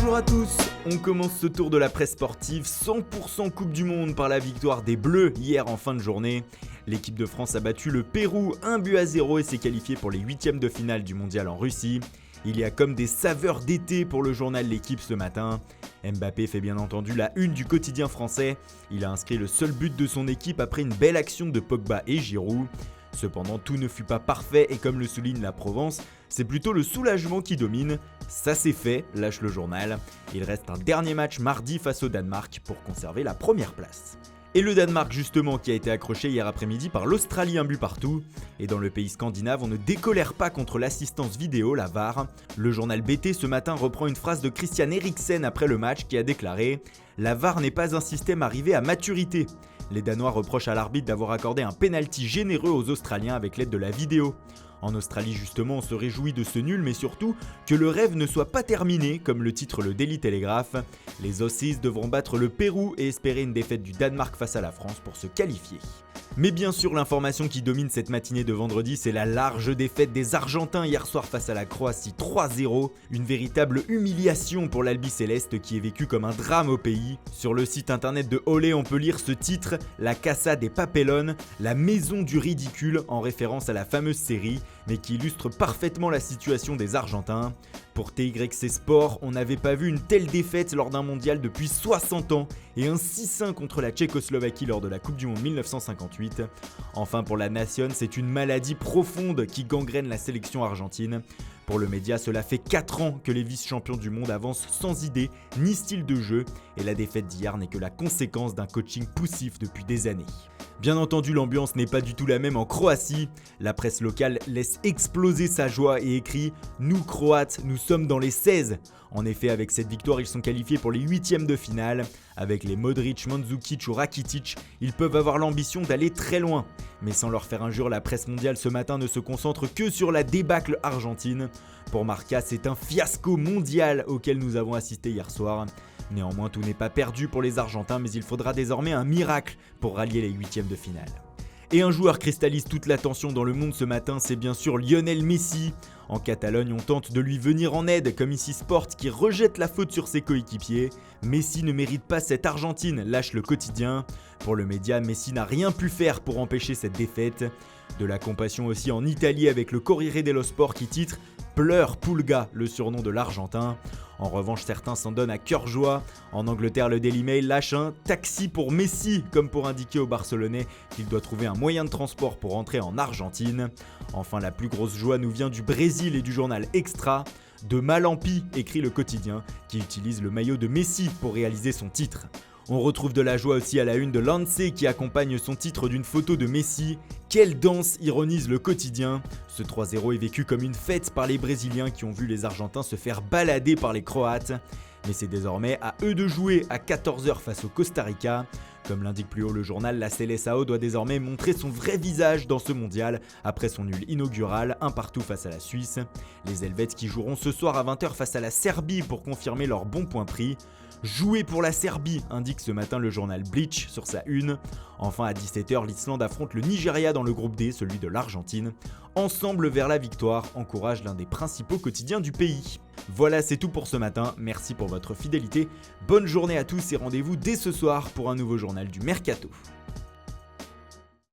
Bonjour à tous, on commence ce tour de la presse sportive 100% Coupe du Monde par la victoire des Bleus hier en fin de journée. L'équipe de France a battu le Pérou 1-0 et s'est qualifiée pour les huitièmes de finale du mondial en Russie. Il y a comme des saveurs d'été pour le journal L'équipe ce matin. Mbappé fait bien entendu la une du quotidien français. Il a inscrit le seul but de son équipe après une belle action de Pogba et Giroud. Cependant, tout ne fut pas parfait et comme le souligne la Provence, c'est plutôt le soulagement qui domine. Ça c'est fait, lâche le journal. Il reste un dernier match mardi face au Danemark pour conserver la première place. Et le Danemark justement qui a été accroché hier après-midi par l'Australie 1 but partout. Et dans le pays scandinave, on ne décolère pas contre l'assistance vidéo, la VAR. Le journal BT ce matin reprend une phrase de Christian Eriksen après le match qui a déclaré « La VAR n'est pas un système arrivé à maturité ». Les Danois reprochent à l'arbitre d'avoir accordé un penalty généreux aux Australiens avec l'aide de la vidéo. En Australie justement, on se réjouit de ce nul, mais surtout que le rêve ne soit pas terminé, comme le titre le Daily Telegraph. Les Aussies devront battre le Pérou et espérer une défaite du Danemark face à la France pour se qualifier. Mais bien sûr, l'information qui domine cette matinée de vendredi, c'est la large défaite des Argentins hier soir face à la Croatie 3-0. Une véritable humiliation pour l'Albi Céleste qui est vécue comme un drame au pays. Sur le site internet de Olé, on peut lire ce titre, La Casa des Papelones, la maison du ridicule, en référence à la fameuse série, mais qui illustre parfaitement la situation des Argentins. Pour TYC Sport, on n'avait pas vu une telle défaite lors d'un mondial depuis 60 ans et un 6-1 contre la Tchécoslovaquie lors de la Coupe du Monde 1958. Enfin pour la Nation, c'est une maladie profonde qui gangrène la sélection argentine. Pour le média, cela fait 4 ans que les vice-champions du monde avancent sans idée ni style de jeu et la défaite d'hier n'est que la conséquence d'un coaching poussif depuis des années. Bien entendu, l'ambiance n'est pas du tout la même en Croatie. La presse locale laisse exploser sa joie et écrit « Nous Croates, nous sommes dans les 16 ». En effet, avec cette victoire, ils sont qualifiés pour les huitièmes de finale. Avec les Modric, Mandzukic ou Rakitic, ils peuvent avoir l'ambition d'aller très loin. Mais sans leur faire injure, la presse mondiale ce matin ne se concentre que sur la débâcle argentine. Pour Marca, c'est un fiasco mondial auquel nous avons assisté hier soir. Néanmoins, tout n'est pas perdu pour les Argentins, mais il faudra désormais un miracle pour rallier les huitièmes de finale. Et un joueur cristallise toute l'attention dans le monde ce matin, c'est bien sûr Lionel Messi. En Catalogne, on tente de lui venir en aide, comme ici Sport qui rejette la faute sur ses coéquipiers. Messi ne mérite pas cette Argentine, lâche le quotidien. Pour le média, Messi n'a rien pu faire pour empêcher cette défaite. De la compassion aussi en Italie avec le Corriere dello Sport qui titre « Pleure Pulga », le surnom de l'Argentin. En revanche, certains s'en donnent à cœur joie. En Angleterre, le Daily Mail lâche un taxi pour Messi, comme pour indiquer aux Barcelonais qu'il doit trouver un moyen de transport pour rentrer en Argentine. Enfin, la plus grosse joie nous vient du Brésil et du journal Extra. De mal en pis, écrit le quotidien, qui utilise le maillot de Messi pour réaliser son titre. On retrouve de la joie aussi à la une de Lance qui accompagne son titre d'une photo de Messi. Quelle danse, ironise le quotidien. Ce 3-0 est vécu comme une fête par les Brésiliens qui ont vu les Argentins se faire balader par les Croates. Mais c'est désormais à eux de jouer à 14h face au Costa Rica. Comme l'indique plus haut le journal, la Seleção doit désormais montrer son vrai visage dans ce mondial après son nul inaugural, un partout face à la Suisse. Les Helvètes qui joueront ce soir à 20h face à la Serbie pour confirmer leur bon point pris. Jouer pour la Serbie, indique ce matin le journal Bleach sur sa une. Enfin à 17h, l'Islande affronte le Nigeria dans le groupe D, celui de l'Argentine. Ensemble vers la victoire, encourage l'un des principaux quotidiens du pays. Voilà, c'est tout pour ce matin, merci pour votre fidélité. Bonne journée à tous et rendez-vous dès ce soir pour un nouveau journal du Mercato.